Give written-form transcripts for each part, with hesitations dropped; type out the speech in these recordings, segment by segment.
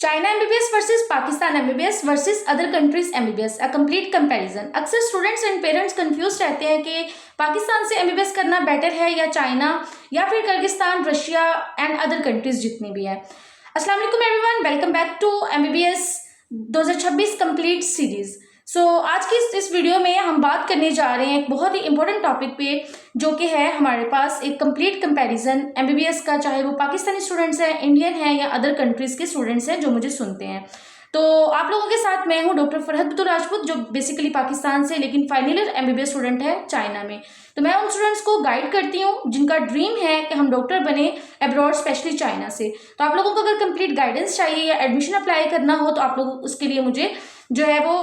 China MBBS versus Pakistan MBBS versus other countries MBBS a complete comparison. अक्सर students and parents confuse रहते हैं कि पाकिस्तान से एमबीबीएस करना बेटर है या चाइना या फिर Kyrgyzstan, Russia and other countries जितनी भी है। अस्सलाम वालेकुम everyone, welcome back to MBBS 2026 complete series. आज की इस वीडियो में हम बात करने जा रहे हैं एक बहुत ही इंपॉर्टेंट टॉपिक पे, जो कि है हमारे पास एक कंप्लीट कंपैरिजन एमबीबीएस का, चाहे वो पाकिस्तानी स्टूडेंट्स हैं, इंडियन हैं या अदर कंट्रीज के स्टूडेंट्स हैं जो मुझे सुनते हैं। तो आप लोगों के साथ मैं हूं डॉक्टर फरहत बतूर राजपूत, जो बेसिकली पाकिस्तान से लेकिन फाइनल ईयर एमबीबीएस स्टूडेंट है चाइना में। तो मैं उन स्टूडेंट्स को गाइड करती हूँ जिनका ड्रीम है कि हम डॉक्टर बने अब्रॉड, स्पेशली चाइना से। तो आप लोगों को अगर कंप्लीट गाइडेंस चाहिए या एडमिशन अप्लाई करना हो तो आप लोग उसके लिए मुझे जो है वो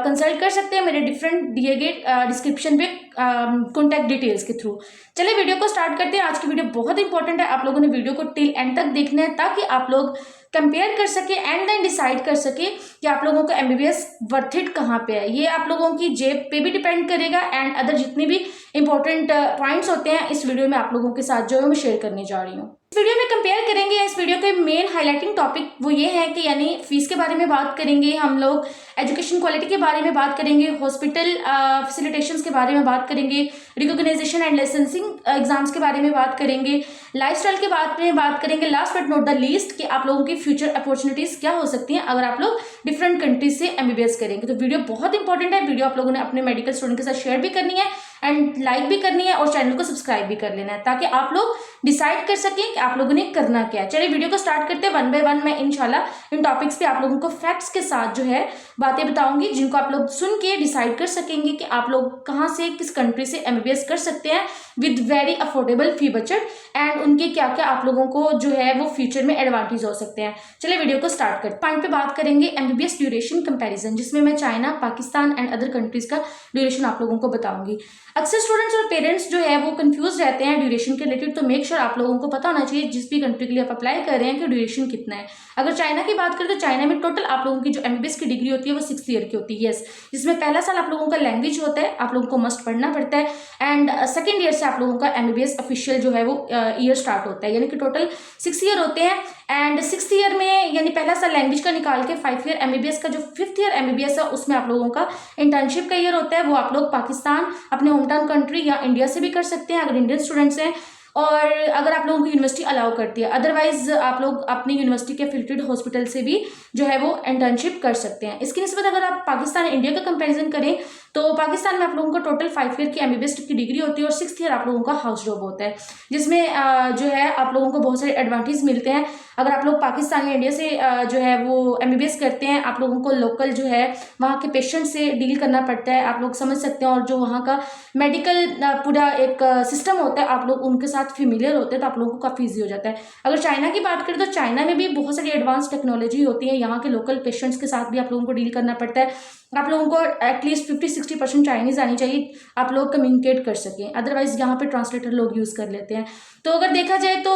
कंसल्ट कर सकते हैं मेरे डिफरेंट दिए गए डिस्क्रिप्शन पे कॉन्टैक्ट डिटेल्स के थ्रू। चलिए वीडियो को स्टार्ट करते हैं। आज की वीडियो बहुत इंपॉर्टेंट है, आप लोगों ने वीडियो को टिल एंड तक देखना है ताकि आप लोग कंपेयर कर सके एंड देन डिसाइड कर सके कि आप लोगों को एमबीबीएस वर्थ इट कहाँ पे है। ये आप लोगों की जेब पे भी डिपेंड करेगा एंड अदर जितने भी इंपॉर्टेंट पॉइंट्स होते हैं इस वीडियो में आप लोगों के साथ जो है मैं शेयर करने जा रही हूँ। इस वीडियो में कंपेयर करेंगे, इस वीडियो के मेन हाईलाइटिंग टॉपिक वो ये है कि यानी फीस के बारे में बात करेंगे हम लोग, एजुकेशन क्वालिटी के बारे में बात करेंगे, हॉस्पिटल फैसिलिटेशंस के बारे में बात करेंगे, रिकॉग्नाइजेशन एंड लाइसेंसिंग एग्जाम्स के बारे में बात करेंगे, लाइफस्टाइल के बारे में बात करेंगे, last but not the least कि आप लोगों की फ्यूचर अपॉर्चुनिटीज क्या हो सकती हैं अगर आप लोग डिफरेंट कंट्रीज से एमबीबीएस करेंगे। तो वीडियो बहुत इंपॉर्टेंट है, वीडियो आप लोगों ने अपने मेडिकल स्टूडेंट के साथ शेयर भी करनी है एंड लाइक भी करनी है और चैनल को सब्सक्राइब भी कर लेना है ताकि आप लोग डिसाइड कर सकें कि आप लोगों ने करना क्या है। चलिए वीडियो को स्टार्ट करते हैं। वन बाय वन मैं इंशाल्लाह इन टॉपिक्स पे आप लोगों को फैक्ट्स के साथ जो है बातें बताऊंगी जिनको आप लोग सुन के डिसाइड कर सकेंगे कि आप लोग कहाँ से, किस कंट्री से एमबीबीएस कर सकते हैं with very affordable fee budget and उनके क्या क्या आप लोगों को जो है वो फ्यूचर में एडवांटेज हो सकते हैं। चलिए वीडियो को स्टार्ट करते हैं। पॉइंट पे बात करेंगे एमबीबीएस ड्यूरेशन कंपैरिजन, जिसमें मैं China, Pakistan and other countries का ड्यूरेशन आप लोगों को बताऊंगी। अक्सर स्टूडेंट्स और पेरेंट्स जो है वो कंफ्यूज रहते हैं ड्यूरेशन के रिलेटेड, तो मेक श्योर आप लोगों को पता होना चाहिए जिस भी कंट्री के लिए आप अप्लाई कर रहे हैं कि ड्यूरेशन कितना है। अगर चाइना की बात करें तो चाइना में टोटल आप लोगों की जो एमबीबीएस की डिग्री होती है वो 6 ईयर की होती है। यस, जिसमें पहला साल आप लोगों का लैंग्वेज होता है, आप लोगों को मस्ट पढ़ना पड़ता है एंड सेकेंड ईयर से आप लोगों का एमबीबीएस ऑफिशियल जो है वो ईयर स्टार्ट होता है, यानी कि टोटल 6 ईयर होते हैं एंड 6th ईयर में यानी पहला साल लैंग्वेज का निकाल के 5 ईयर एमबीबीएस का जो 5th ईयर एमबीबीएस है उसमें आप लोगों का इंटर्नशिप का ईयर होता है। वो आप लोग पाकिस्तान, अपने होम टाउन कंट्री या इंडिया से भी कर सकते हैं अगर इंडियन स्टूडेंट्स हैं, और अगर आप लोगों की यूनिवर्सिटी अलाउ करती है। अदरवाइज आप लोग अपनी यूनिवर्सिटी के एफिलिएटेड हॉस्पिटल से भी जो है वो इंटर्नशिप कर सकते हैं। इसकी निस्बत अगर आप पाकिस्तान इंडिया का कंपैरिजन करें तो पाकिस्तान में आप लोगों को टोटल 5 ईयर की एमबीबीएस की डिग्री होती है और 6th ईयर आप लोगों का हाउस जॉब होता है, जिसमें जो है आप लोगों को बहुत सारे एडवांटेज मिलते हैं। अगर आप लोग पाकिस्तान या इंडिया से जो है वो एमबीबीएस करते हैं, आप लोगों को लोकल जो है वहाँ के पेशेंट से डील करना पड़ता है, आप लोग समझ सकते हैं, और जो वहाँ का मेडिकल पूरा एक सिस्टम होता है आप लोग उनके साथ फेमिलियर होते हैं तो आप लोगों को काफ़ी ईजी हो जाता है। अगर चाइना की बात करें तो चाइना में भी बहुत सारी एडवांस टेक्नोलॉजी होती है, यहाँ के लोकल पेशेंट्स के साथ भी आप लोगों को डील करना पड़ता है। आप लोगों को एटलीस्ट 50-60% चाइनीज़ आनी चाहिए, आप लोग कम्युनिकेट कर सकें, अदरवाइज यहाँ पे ट्रांसलेटर लोग यूज़ कर लेते हैं। तो अगर देखा जाए तो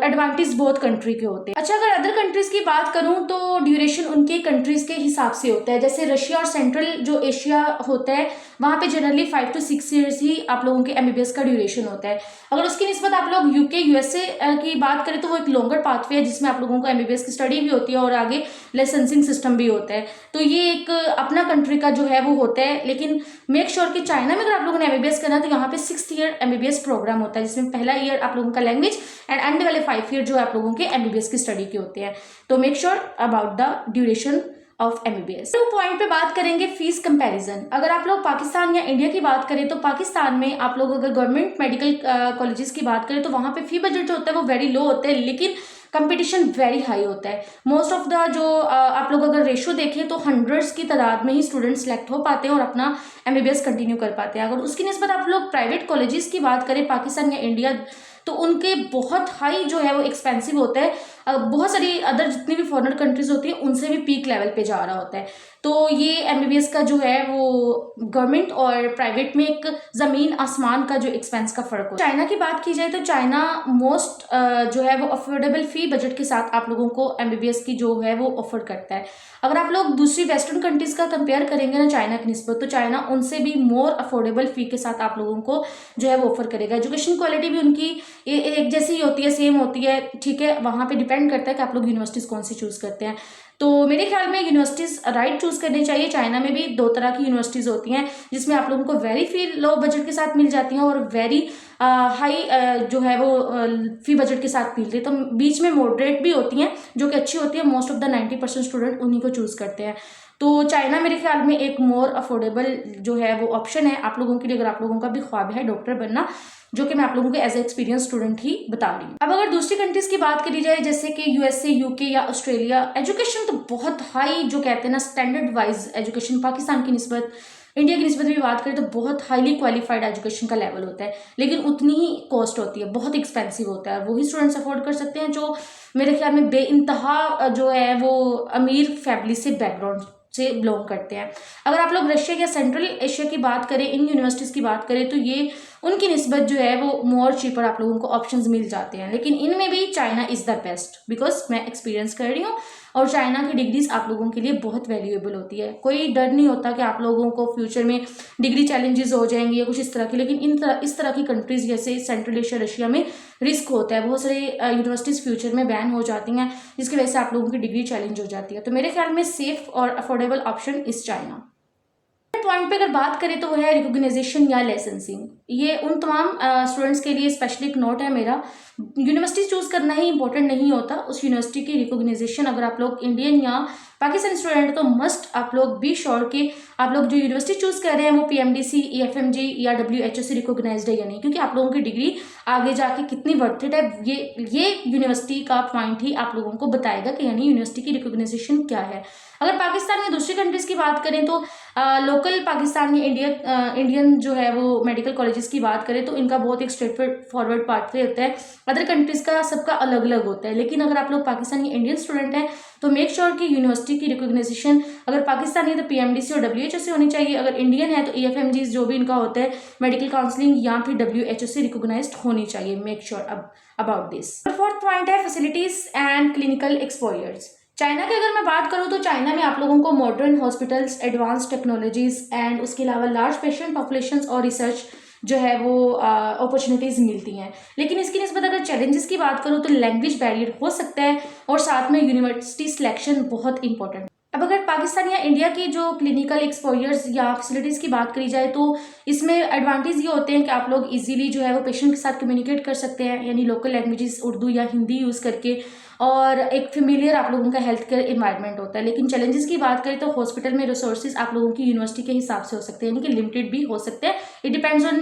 एडवांटेज बहुत कंट्री के होते हैं। अच्छा, अगर अदर कंट्रीज़ की बात करूँ तो ड्यूरेशन उनके कंट्रीज़ के हिसाब से होता है। जैसे रशिया और सेंट्रल जो एशिया होता है वहाँ पे जनरली 5 to 6 ईयर्स ही आप लोगों के एमबीबीएस का ड्यूरेशन होता है। अगर उसकी निस्बत आप लोग यूके, यूएसए की बात करें तो वो एक लॉन्गर पाथवे है जिसमें आप लोगों को एमबीबीएस की स्टडी भी होती है और आगे लाइसेंसिंग सिस्टम भी होता है। तो ये एक अपना कंट्री का जो है वो होता है, लेकिन मेक श्योर कि चाइना में अगर आप लोगों ने एमबीबीएस करना है तो यहाँ पे 6th ईयर एमबीबीएस प्रोग्राम होता है, जिसमें पहला ईयर आप लोगों का लैंग्वेज एंड एंड वाले 5 ईयर जो है आप लोगों के एमबीबीएस की स्टडी के होते हैं। तो make sure about the duration of MBBS. तो पॉइंट पे बात करेंगे फीस कंपैरिजन। अगर आप लोग पाकिस्तान या इंडिया की बात करें तो पाकिस्तान में आप लोग अगर गवर्नमेंट मेडिकल कॉलेजेस की बात करें तो वहाँ पे फी बजट जो होता है वो वेरी लो होता है, लेकिन कंपटीशन वेरी हाई होता है। मोस्ट ऑफ द जो आप लोग अगर रेशो देखें तो हंड्रेड्स की तादाद में ही स्टूडेंट सेलेक्ट हो पाते हैं और अपना एमबीबीएस कंटिन्यू कर पाते हैं। अगर उसकी निस्बत आप लोग प्राइवेट कॉलेजेस की बात करें पाकिस्तान या इंडिया तो उनके बहुत हाई जो है वो एक्सपेंसिव होता है, बहुत सारी अदर जितनी भी फॉरेनर कंट्रीज होती है उनसे भी पीक लेवल पे जा रहा होता है। तो ये एमबीबीएस का जो है वो गवर्नमेंट और प्राइवेट में एक ज़मीन आसमान का जो एक्सपेंस का फ़र्क हो। चाइना की बात की जाए तो चाइना मोस्ट जो है वो अफोर्डेबल फ़ी बजट के साथ आप लोगों को एमबीबीएस की जो है वो ऑफर करता है। अगर आप लोग दूसरी वेस्टर्न कंट्रीज़ का कंपेयर करेंगे ना चाइना की निस्बत, तो चाइना उनसे भी मोर अफोर्डेबल फ़ी के साथ आप लोगों को जो है वो ऑफर करेगा। एजुकेशन क्वालिटी भी उनकी एक जैसी होती है, सेम होती है, ठीक है, वहाँ पर डिपेंड करता है कि आप लोग यूनिवर्सिटीज़ कौन सी चूज़ करते हैं। तो मेरे ख्याल में यूनिवर्सिटीज़ राइट चूज़ करनी चाहिए। चाइना में भी 2 तरह की यूनिवर्सिटीज़ होती हैं, जिसमें आप लोगों को वेरी फी लो बजट के साथ मिल जाती हैं और वेरी हाई जो है वो फी बजट के साथ मिलती है। तो बीच में मॉडरेट भी होती हैं जो कि अच्छी होती है। मोस्ट ऑफ द 90% स्टूडेंट उन्हीं को चूज़ करते हैं। तो चाइना मेरे ख्याल में एक मोर अफोर्डेबल जो है वो ऑप्शन है आप लोगों के लिए, अगर आप लोगों का भी ख्वाब है डॉक्टर बनना, जो कि मैं आप लोगों को एज ए एक्सपीरियंस स्टूडेंट ही बता रही हूँ। अब अगर दूसरी कंट्रीज की बात करी जाए जैसे कि यूएसए, यूके या ऑस्ट्रेलिया, एजुकेशन तो बहुत हाई जो कहते हैं ना स्टैंडर्ड वाइज एजुकेशन पाकिस्तान की निस्बत, इंडिया की निस्बत भी बात करें तो बहुत हाईली क्वालिफाइड एजुकेशन का लेवल होता है, लेकिन उतनी ही कॉस्ट होती है, बहुत एक्सपेंसिव होता है। वही स्टूडेंट्स अफोर्ड कर सकते हैं जो मेरे ख्याल में बेइंतहा जो है वो अमीर फैमिली से बैकग्राउंड से बिलोंग करते हैं। अगर आप लोग रशिया या सेंट्रल एशिया की बात करें, इन यूनिवर्सिटीज़ की बात करें, तो ये उनकी निस्बत जो है वो मोर चीपर आप लोगों को ऑप्शंस मिल जाते हैं। लेकिन इनमें भी China is the best, because मैं एक्सपीरियंस कर रही हूँ और चाइना की डिग्रीज आप लोगों के लिए बहुत वैल्यूएबल होती है। कोई डर नहीं होता कि आप लोगों को फ्यूचर में डिग्री चैलेंजेस हो जाएंगे या कुछ इस तरह की, लेकिन इस तरह की कंट्रीज जैसे सेंट्रल एशिया, रशिया में रिस्क होता है। बहुत सारे यूनिवर्सिटीज़ फ्यूचर में बैन हो जाती हैं, जिसकी वजह से आप लोगों की डिग्री चैलेंज हो जाती है। तो मेरे ख्याल में सेफ और affordable option is China. Point पे अगर बात करें तो वो है रिकॉग्नाइजेशन या लाइसेंसिंग। ये उन तमाम स्टूडेंट्स के लिए स्पेशली एक नोट है मेरा, यूनिवर्सिटी चूज करना ही इंपॉर्टेंट नहीं होता, उस यूनिवर्सिटी की रिकॉग्नाइजेशन अगर आप लोग इंडियन या पाकिस्तानी स्टूडेंट तो मस्ट आप लोग बी श्योर कि आप लोग जो यूनिवर्सिटी चूज कर रहे हैं वो PMDC, EFMG या WHO से रिकॉग्नाइज्ड है या नहीं, क्योंकि आप लोगों की डिग्री आगे जाके कितनी वर्थ इट है ये यूनिवर्सिटी का पॉइंट ही आप लोगों को बताएगा कि यानी यूनिवर्सिटी की रिकॉग्नाइजेशन क्या है। अगर पाकिस्तान या दूसरी कंट्रीज की बात करें तो लोकल पाकिस्तान या इंडियन जो है वो मेडिकल कॉलेजेस की बात करें तो इनका बहुत एक स्ट्रेट फॉरवर्ड पाथवे होता है। अदर कंट्रीज का सबका अलग अलग होता है, लेकिन अगर आप लोग पाकिस्तानी इंडियन स्टूडेंट हैं तो मेक श्योर कि यूनिवर्सिटी की रिकॉग्नाइजेशन अगर पाकिस्तानी है तो PMDC और WHO से होनी चाहिए, अगर इंडियन है तो EFMG जो भी इनका होता है मेडिकल काउंसलिंग या फिर WHO से रिकॉग्नाइज्ड होनी चाहिए। Make sure about this. Fourth point है facilities and clinical exposures. China की अगर मैं बात करूं तो चाइना में आप लोगों को modern hospitals, advance technologies and उसके अलावा लार्ज पेशेंट पॉपुलेशंस और रिसर्च जो है वो अपॉर्चुनिटीज़ मिलती हैं। लेकिन इसकी निस्बत अगर चैलेंजेस की बात करूं तो लैंग्वेज बैरियर हो सकता है और साथ में यूनिवर्सिटी सिलेक्शन बहुत इंपॉर्टेंट। अब अगर पाकिस्तान या इंडिया की जो क्लिनिकल एक्सपोजर्स या फैसिलिटीज़ की बात करी जाए तो इसमें एडवांटेज ये होते हैं कि आप लोग इजीली जो है वो पेशेंट के साथ कम्युनिकेट कर सकते हैं, यानी लोकल लैंग्वेजेस उर्दू या हिंदी यूज़ करके, और एक फेमिलियर आप लोगों का हेल्थ केयर इन्वायरमेंट होता है। लेकिन चैलेंजेस की बात करें तो हॉस्पिटल में रिसोर्सेज आप लोगों की यूनिवर्सिटी के हिसाब से हो सकते हैं, यानी कि लिमिटेड भी हो सकते हैं। इट डिपेंड्स ऑन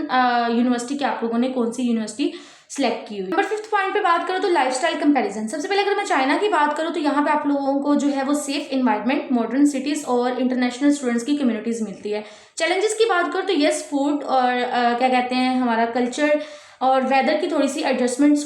यूनिवर्सिटी कि आप लोगों ने कौन सी यूनिवर्सिटी सिलेक्ट की हुई। नंबर 5th पॉइंट पे बात करूँ तो लाइफस्टाइल कंपैरिजन। सबसे पहले अगर मैं चाइना की बात करूँ तो यहाँ पे आप लोगों को जो है वो सेफ इन्वायरमेंट, मॉडर्न सिटीज और इंटरनेशनल स्टूडेंट्स की कम्युनिटीज मिलती है। चैलेंजेस की बात करूँ तो यस, फूड और क्या कहते हैं हमारा कल्चर और वेदर की थोड़ी सी एडजस्टमेंट्स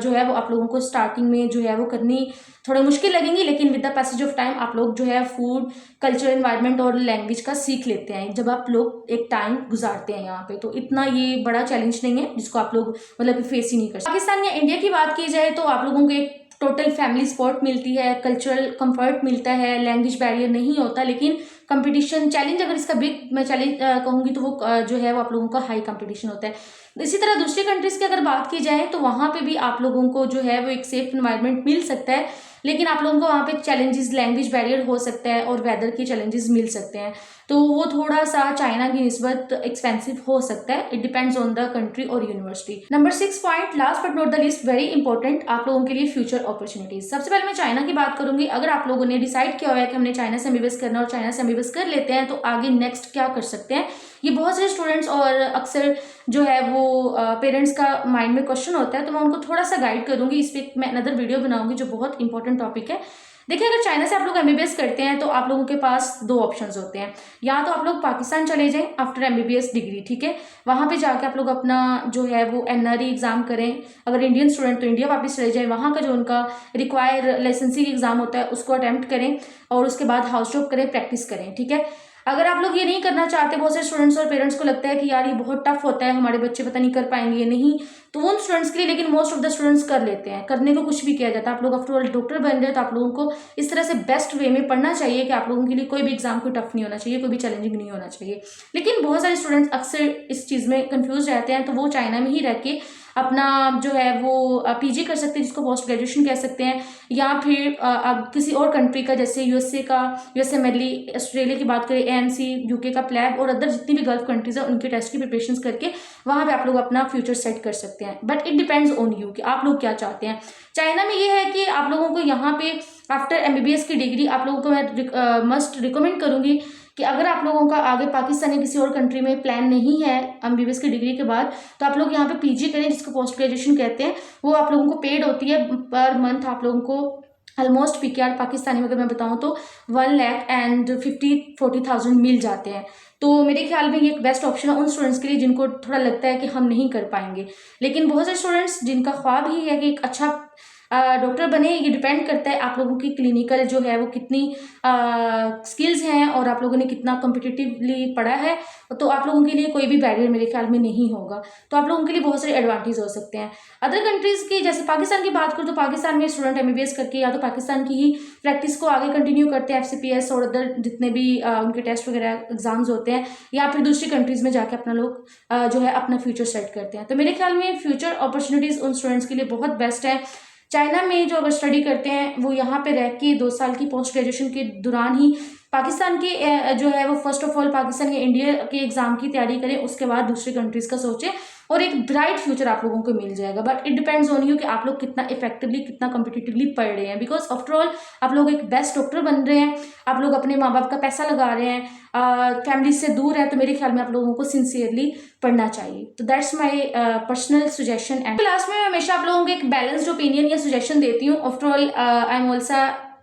जो है वो आप लोगों को स्टार्टिंग में जो है वो करनी थोड़ी मुश्किल लगेंगी, लेकिन with the passage of time आप लोग जो है फूड, कल्चर, एनवायरनमेंट और लैंग्वेज का सीख लेते हैं जब आप लोग एक टाइम गुजारते हैं यहाँ पे। तो इतना ये बड़ा चैलेंज नहीं है जिसको आप लोग मतलब फेस ही नहीं कर सकते। पाकिस्तान या इंडिया की बात की जाए तो आप लोगों को एक टोटल फैमिली सपोर्ट मिलती है, कल्चरल कंफर्ट मिलता है, लैंग्वेज बैरियर नहीं होता, लेकिन कंपटीशन चैलेंज अगर इसका बिग मैं चैलेंज कहूँगी तो वो जो है वो आप लोगों का हाई कंपटीशन होता है। इसी तरह दूसरी कंट्रीज की अगर बात की जाए तो वहाँ पे भी आप लोगों को जो है वो एक सेफ इन्वायरमेंट मिल सकता है, लेकिन आप लोगों को वहाँ पे चैलेंजेस, लैंग्वेज बैरियर हो सकता है और वेदर के चैलेंजेस मिल सकते हैं, तो वो थोड़ा सा चाइना की निस्बत एक्सपेंसिव हो सकता है। It depends on the country और university. Number 6 point, last but not the least, very important आप लोगों के लिए फ्यूचर अपॉर्चुनिटीज। सबसे पहले मैं चाइना की बात करूंगी। अगर आप लोगों ने डिसाइड किया हुआ है कि हमने चाइना से एमबीबीएस करना और चाइना से एमबीबीएस कर लेते हैं तो आगे नेक्स्ट क्या कर सकते हैं, ये बहुत सारे स्टूडेंट्स और अक्सर जो है वो पेरेंट्स का माइंड में क्वेश्चन होता है, तो मैं उनको थोड़ा सा गाइड करूंगी। इस पर मैं अनदर वीडियो बनाऊंगी जो बहुत इंपॉर्टेंट टॉपिक है। देखिए, अगर चाइना से आप लोग एमबीबीएस करते हैं तो आप लोगों के पास दो ऑप्शंस होते हैं। या तो आप लोग पाकिस्तान चले जाएं आफ्टर एमबीबीएस डिग्री, ठीक है, वहाँ पे जाके आप लोग अपना जो है वो एनआरई एग्जाम करें। अगर इंडियन स्टूडेंट तो इंडिया वापस चले जाएं, वहाँ का जो उनका रिक्वायर लाइसेंसिंग एग्जाम होता है उसको अटेम्प्ट करें और उसके बाद हाउस जॉब करें, प्रैक्टिस करें, ठीक है। अगर आप लोग ये नहीं करना चाहते, बहुत से स्टूडेंट्स और पेरेंट्स को लगता है कि यार ये बहुत टफ होता है, हमारे बच्चे पता नहीं कर पाएंगे ये नहीं, तो उन स्टूडेंट्स के लिए, लेकिन मोस्ट ऑफ द स्टूडेंट्स कर लेते हैं, करने को कुछ भी किया जाता है। आप लोग आफ्टर ऑल डॉक्टर बन रहे हैं तो आप लोगों को इस तरह से बेस्ट वे में पढ़ना चाहिए कि आप लोगों के लिए कोई भी एग्जाम कोई टफ नहीं होना चाहिए, कोई भी चैलेंजिंग नहीं होना चाहिए। लेकिन बहुत सारे स्टूडेंट्स अक्सर इस चीज़ में कंफ्यूज रहते हैं, तो वो चाइना में ही रह के अपना जो है वो पीजी कर सकते हैं, जिसको पोस्ट ग्रेजुएशन कह सकते हैं, या फिर अब किसी और कंट्री का, जैसे यूएसए मेनली, ऑस्ट्रेलिया की बात करें एएमसी, यूके का प्लैब और अदर जितनी भी गल्फ कंट्रीज है उनके टेस्ट की प्रिपरेशन करके वहाँ पे आप लोग अपना फ्यूचर सेट कर सकते हैं। But it depends on you कि आप लोग क्या चाहते हैं। चाइना में ये है कि आप लोगों को यहाँ पे आफ्टर एमबीबीएस की डिग्री आप लोगों को मैं मस्ट रिकमेंड करूँगी कि अगर आप लोगों का आगे पाकिस्तान या किसी और कंट्री में प्लान नहीं है एमबीबीएस की डिग्री के बाद, तो आप लोग यहाँ पे पीजी करें, जिसको पोस्ट ग्रेजुएशन कहते हैं। वो आप लोगों को पेड होती है पर मंथ, आप लोगों को ऑलमोस्ट पीकेआर पाकिस्तानी में अगर मैं बताऊँ तो 1,50,000-40,000 मिल जाते हैं। तो मेरे ख्याल में ये एक बेस्ट ऑप्शन है उन स्टूडेंट्स के लिए जिनको थोड़ा लगता है कि हम नहीं कर पाएंगे। लेकिन बहुत से स्टूडेंट्स जिनका ख्वाब ही है कि एक अच्छा डॉक्टर बने, ये डिपेंड करता है आप लोगों की क्लिनिकल जो है वो कितनी स्किल्स हैं और आप लोगों ने कितना कम्पिटिटिवली पढ़ा है। तो आप लोगों के लिए कोई भी बैरियर मेरे ख्याल में नहीं होगा। तो आप लोगों के लिए बहुत सारे एडवांटेज हो सकते हैं। अदर कंट्रीज़ की, जैसे पाकिस्तान की बात करूँ तो पाकिस्तान में स्टूडेंट एमबीबीएस करके या तो पाकिस्तान की ही प्रैक्टिस को आगे कंटिन्यू करते हैं, एफसीपीएस और अदर जितने भी उनके टेस्ट वगैरह एग्जाम्स होते हैं, या फिर दूसरी कंट्रीज़ में जाके अपना लोग जो है अपना फ्यूचर सेट करते हैं। तो मेरे ख्याल में फ्यूचर अपॉर्चुनिटीज़ उन स्टूडेंट्स के लिए बहुत बेस्ट है। चाइना में जो अगर स्टडी करते हैं वो यहाँ पे रह के 2 साल की पोस्ट ग्रेजुएशन के दौरान ही पाकिस्तान के जो है वो फर्स्ट ऑफ ऑल पाकिस्तान या इंडिया के एग्जाम की तैयारी करें, उसके बाद दूसरी कंट्रीज़ का सोचें और एक ब्राइट फ्यूचर आप लोगों को मिल जाएगा। But it depends on you कि आप लोग कितना इफेक्टिवली, कितना कम्पिटिटिवली पढ़ रहे हैं। बिकॉज आफ्टर ऑल आप लोग एक बेस्ट डॉक्टर बन रहे हैं, आप लोग अपने माँ बाप का पैसा लगा रहे हैं, फैमिली से दूर है, तो मेरे ख्याल में आप लोगों को सिंसियरली पढ़ना चाहिए। तो that's my personal suggestion. And class में मैं हमेशा आप लोगों को एक बैलेंस्ड ओपिनियन या सजेशन देती हूँ। After all I am also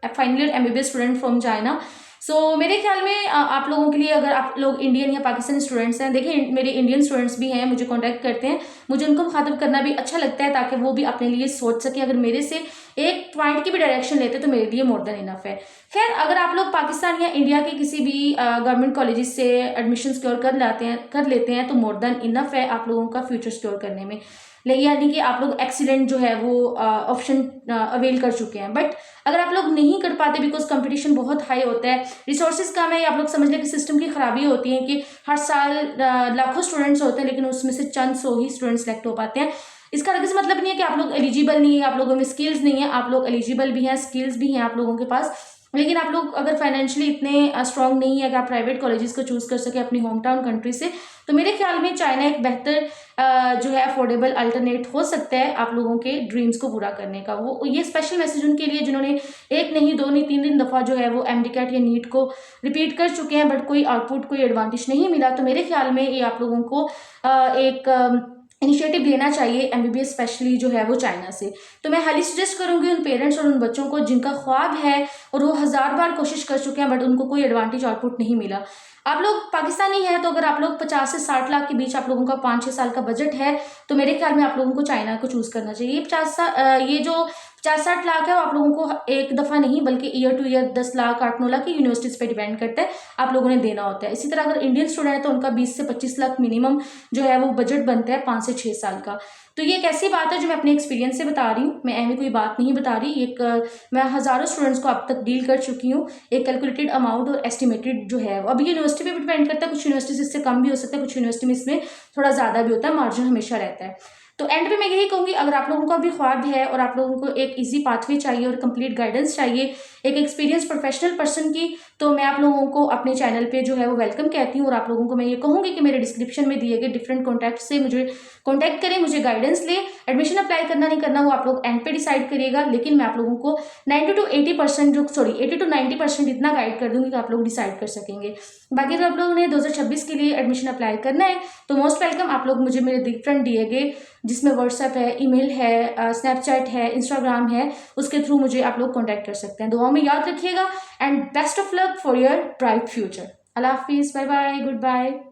final year MBBS student from China. So मेरे ख्याल में आप लोगों के लिए, अगर आप लोग इंडियन या पाकिस्तानी स्टूडेंट्स हैं, देखिए मेरे इंडियन स्टूडेंट्स भी हैं, मुझे कांटेक्ट करते हैं, मुझे उनको मुखातब करना भी अच्छा लगता है ताकि वो भी अपने लिए सोच सके। अगर मेरे से एक पॉइंट की भी डायरेक्शन लेते तो मेरे लिए मोर देन इनफ है। खैर, अगर आप लोग पाकिस्तान या इंडिया के किसी भी गवर्नमेंट कॉलेजेस से एडमिशन सिक्योर कर लेते हैं तो मोर देन इनफ है आप लोगों का फ्यूचर सिक्योर करने में। यानी कि आप लोग एक्सीलेंट जो है वो ऑप्शन अवेल कर चुके हैं। बट अगर आप लोग नहीं कर पाते बिकॉज कंपटीशन बहुत हाई होता है, रिसोर्सेज कम है, या आप लोग समझ लें कि सिस्टम की खराबी होती है कि हर साल लाखों स्टूडेंट्स होते हैं लेकिन उसमें से चंद 100 ही स्टूडेंट्स सेलेक्ट हो पाते हैं। इसका मतलब नहीं है कि आप लोग एलिजिबल नहीं है, आप लोगों में स्किल्स नहीं है, आप लोग एलिजिबल भी हैं, स्किल्स भी हैं आप लोगों के पास। लेकिन आप लोग अगर फाइनेंशियली इतने स्ट्रांग नहीं है कि आप प्राइवेट कॉलेजेस को चूज कर सके अपनी होम टाउन कंट्री से, तो मेरे ख्याल में चाइना एक बेहतर जो है अफोर्डेबल अल्टरनेट हो सकता है आप लोगों के ड्रीम्स को पूरा करने का। वो ये स्पेशल मैसेज उनके लिए जिन्होंने 1 नहीं 2 नहीं 3 दफ़ा जो है वो एमडीकैट या नीट को रिपीट कर चुके हैं बट कोई आउटपुट, कोई एडवांटेज नहीं मिला। तो मेरे ख्याल में ये आप लोगों को एक इनिशिएटिव लेना चाहिए एमबीबीएस स्पेशली जो है वो चाइना से। तो मैं हाईली सजेस्ट करूंगी उन पेरेंट्स और उन बच्चों को जिनका ख्वाब है और वो 1000 बार कोशिश कर चुके हैं बट उनको कोई एडवांटेज आउटपुट नहीं मिला। आप लोग पाकिस्तानी हैं तो अगर आप लोग 50 से 60 लाख के बीच आप लोगों का 5-6 साल का बजट है तो मेरे ख्याल में आप लोगों को चाइना को चूज करना चाहिए। ये जो 50-60 लाख है वो आप लोगों को एक दफ़ा नहीं बल्कि year two year 10 lakh 8-9 lakh की यूनिवर्सिटीज़ पे डिपेंड करता है, आप लोगों ने देना होता है। इसी तरह अगर इंडियन स्टूडेंट है तो उनका 20 से 25 लाख मिनिमम जो है वो बजट बनता है 5 से 6 साल का। तो ये एक ऐसी बात है जो मैं अपने एक्सपीरियंस से बता रही हूँ, मैं ऐसी कोई बात नहीं बता रही। मैं हज़ारों स्टूडेंट्स को अब तक डील कर चुकी हूँ। एक कैलकुलेटेड अमाउंट और एस्टिमेटेड जो है अब ये यूनिवर्सिटी पे भी डिपेंड करता है, कुछ यूनिवर्सिटी इससे कम भी हो सकता है, कुछ यूनिवर्सिटी में इसमें थोड़ा ज़्यादा भी होता है, मार्जिन हमेशा रहता है। तो एंड पे मैं यही कहूँगी, अगर आप लोगों का भी ख्वाब है और आप लोगों को एक इजी पाथवे चाहिए और कंप्लीट गाइडेंस चाहिए एक एक्सपीरियंस प्रोफेशनल पर्सन की, तो मैं आप लोगों को अपने चैनल पे जो है वो वेलकम कहती हूँ। और आप लोगों को मैं ये कहूँगी कि मेरे डिस्क्रिप्शन में दिए गए डिफरेंट कॉन्टैक्ट से मुझे कॉन्टैक्ट करें, मुझे गाइडेंस ले। एडमिशन अप्लाई करना नहीं करना वो आप लोग एंड पे डिसाइड करिएगा, लेकिन मैं आप लोगों को 80 to 90% इतना गाइड कर दूंगी कि आप लोग डिसाइड कर सकेंगे। बाकी अगर आप लोगों ने 2026 के लिए एडमिशन अप्लाई करना है तो मोस्ट वेलकम, आप लोग मुझे मेरे डिफरेंट दिए गए जिसमें व्हाट्सएप है, ईमेल है, स्नैपचैट है, इंस्टाग्राम है, उसके थ्रू मुझे आप लोग कॉन्टैक्ट कर सकते हैं। दुआ में याद रखिएगा and best of luck for your bright future. अल्लाह हाफिज़, बाय बाय, गुड बाय।